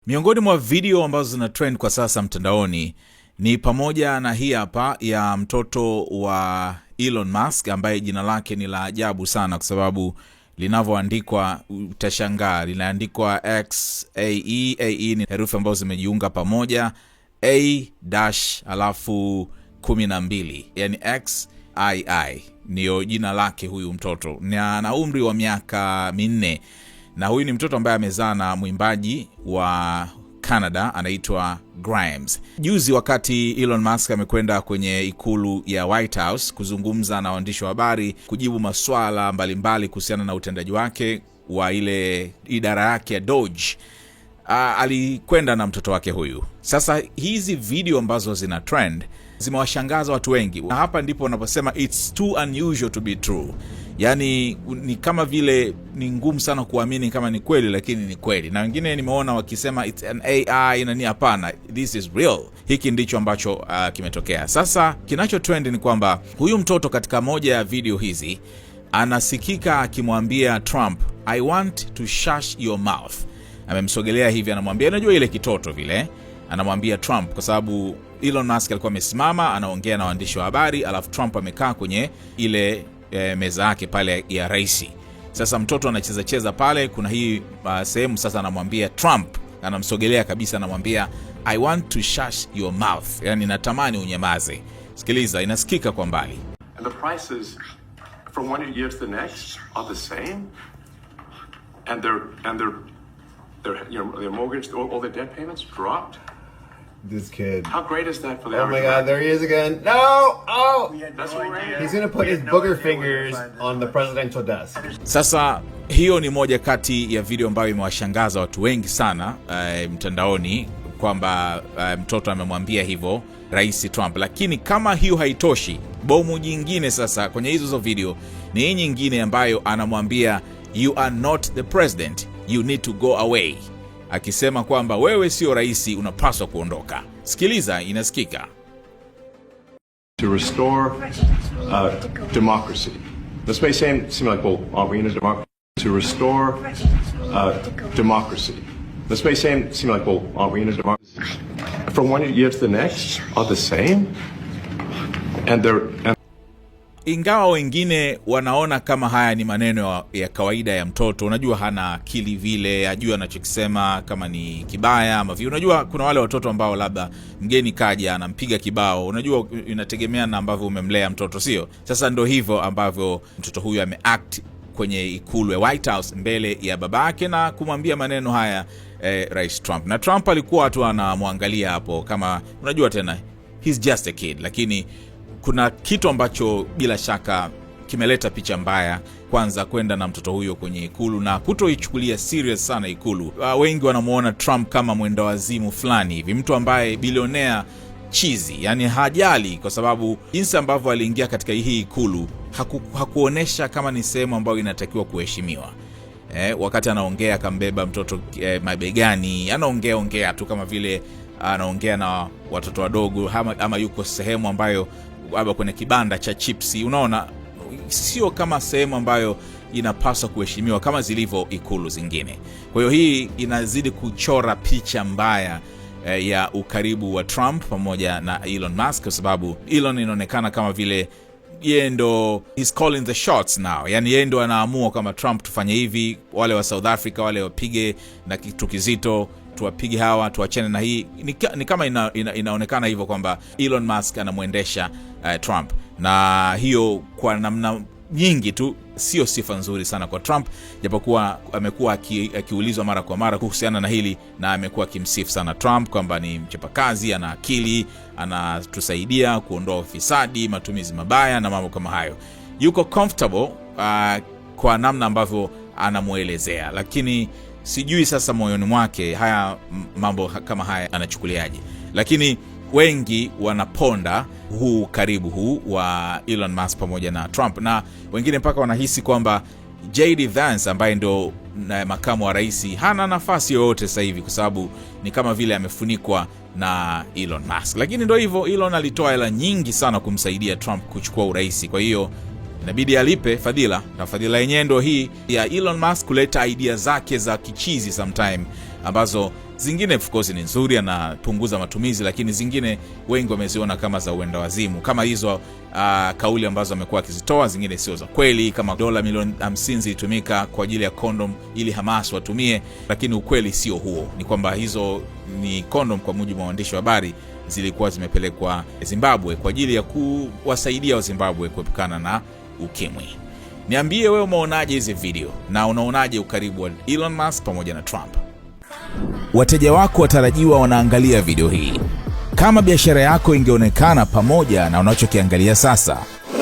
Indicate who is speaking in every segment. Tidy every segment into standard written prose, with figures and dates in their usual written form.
Speaker 1: Miongoni mwa video ambazo zina trend kwa sasa mtandaoni ni pamoja na hii hapa ya mtoto wa Elon Musk ambaye jina lake ni la ajabu sana kwa sababu linavyoandikwa utashangaa. Linaandikwa XAE. AE ni herufi ambazo zimejiunga pamoja, A-12, yani XII ndio jina lake huyu mtoto. Na ana umri wa miaka 4. Na huyu ni mtoto ambaye amezaa na mwimbaji wa Canada anaitwa Grimes. Juzi wakati Elon Musk amekwenda kwenye ikulu ya White House kuzungumza na waandishi wa habari, kujibu maswala mbalimbali kuhusiana na utendaji wake wa ile idara yake ya Doge, alikwenda na mtoto wake huyu. Sasa hizi video ambazo zina trend zimewashangaza watu wengi. Na hapa ndipo wanaposema it's too unusual to be true. Yani ni kama vile ni ngumu sana kuamini kama ni kweli, lakini ni kweli. Na wengine nimeona wakisema it's an AI na ni hapana, this is real. Hiki ndicho ambacho kimetokea. Sasa kinacho trend ni kwamba huyu mtoto katika moja ya video hizi anasikika akimwambia Trump, I want to shush your mouth. Amemsogelea hivi, anamwambia, unajua ile kitoto vile, anamwambia Trump kwa sababu Elon Musk alikuwa amesimama anaongea na waandishi wa habari, alafu Trump amekaa kwenye ile meza yake pale ya rais. Sasa mtoto anacheza pale, kuna hii sehemu sasa anamwambia Trump, anamsogelea kabisa, anamwambia I want to shush your mouth, yani natamani unyamaze. Sikiliza, inasikika kwa mbali.
Speaker 2: And the prices from one year to the next are the same, and their mortgage, all their debt payments dropped.
Speaker 3: This kid.
Speaker 2: How great is that for the
Speaker 3: Oh my God, there he is again. No! Oh!
Speaker 2: That's what
Speaker 3: He's gonna put his booger fingers on the presidential desk.
Speaker 1: Sasa hiyo ni moja kati ya video ambayo imewashangaza watu wengi sana mtandaoni, kwamba mtoto amemwambia hivyo Rais Trump. Lakini kama hiyo haitoshi, bomu jingine sasa kwenye hizo video ni hii nyingine ambayo anamwambia you are not the president, you need to go away, akisema kwamba wewe sio rais, unapaswa kuondoka. Sikiliza, inasikika.
Speaker 2: To restore democracy. This may seem like, well, aren't we in a democracy? To restore democracy. This may seem like, well, aren't we in a democracy? From one year to the next are the same, and
Speaker 1: ingawa wengine wanaona kama haya ni maneno ya kawaida ya mtoto, unajua hana akili vile, ajua anachokisema kama ni kibaya ama vile. Unajua kuna wale watoto ambao labda mgeni kaja anampiga kibao, unajua inategemea na ambavyo umemlea mtoto, sio? Sasa ndio hivyo ambavyo mtoto huyu ameact kwenye ikulu ya White House mbele ya babake na kumwambia maneno haya Rais Trump. Na Trump alikuwa tu anamwangalia hapo kama, unajua tena, he's just a kid. Lakini kuna kitu ambacho bila shaka kimeleta picha mbaya, kwanza kwenda na mtoto huyo kwenye ikulu na kutoichukulia serious sana ikulu. Wengi wanamuona Trump kama mwenda wazimu fulani hivi, mtu ambaye bilionea chizi, yani hajali, kwa sababu jinsi ambavyo aliingia katika hii ikulu hakuonesha kama ni sehemu ambayo inatakiwa kuheshimiwa. Wakati anaongea akambeba mtoto mabegani, anaongea tu kama vile anaongea na watoto wadogo, ama yuko sehemu ambayo labda kwenye kibanda cha chipsi. Unaona, sio kama sehemu ambayo inapaswa kuheshimiwa kama zilivyo ikulu zingine. Kwa hiyo hii inazidi kuchora picha mbaya ya ukaribu wa Trump pamoja na Elon Musk, kwa sababu Elon inaonekana kama vile yeye ndo he's calling the shots now. Yani yeye ndo anaamua kama Trump tufanye hivi, wale wa South Africa wale wapige na kitu kizito, tuwapige hawa, tuachane na hii. Ni kama inaonekana hivyo kwamba Elon Musk anamuendesha Trump. Na hiyo kwa namna nyingi tu sio sifa nzuri sana kwa Trump, japokuwa amekuwa akiulizwa mara kwa mara kuhusiana na hili, na amekuwa akimsifu sana Trump kwamba ni mchapakazi, ana akili, anatusaidia kuondoa ufisadi, matumizi mabaya na mambo kama hayo. Yuko comfortable kwa namna ambavyo anamuelezea, lakini sijui sasa moyoni mwake haya mambo kama haya anachukuliaje. Lakini wengi wanaponda huu karibu huu wa Elon Musk pamoja na Trump, na wengine mpaka wanahisi kwamba J.D. Vance ambaye ndo makamu wa rais hana nafasi yoyote sasa hivi, kwa sababu ni kama vile amefunikwa na Elon Musk. Lakini ndio hivyo, Elon alitoa hela nyingi sana kumsaidia Trump kuchukua urais. Kwa hiyo inabidi alipe fadhila, na fadhila yenyewe ndio hii ya Elon Musk kuleta idea zake za kichizi sometime, ambazo zingine of course ni nzuri, anapunguza matumizi, lakini zingine wengi wameziona kama za uenda wazimu, kama hizo kauli ambazo amekuwa akizitoa, zingine sio za kweli, kama dola milioni 50 zilitumika kwa ajili ya condom ili Hamas watumie, lakini ukweli sio huo. Ni kwamba hizo ni condom, kwa mujibu wa waandishi wa habari, zilikuwa zimepelekwa Zimbabwe kwa ajili ya kuwasaidia wa Zimbabwe kuepukana na ukimwi. Niambie wewe umeonaje hizi video, na unaonaje ukaribu wa Elon Musk pamoja na Trump? Wateja wako watarajiwa wanaangalia video hii. Kama biashara yako ingeonekana pamoja na unachokiangalia sasa,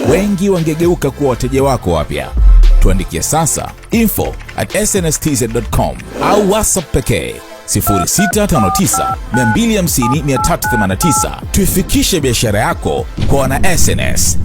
Speaker 1: wengi wangegeuka kuwa wateja wako wapya. Tuandikie sasa info@snstz.com au WhatsApp pekee 0659 250 389. Tuifikishe biashara yako kwa wana SNS.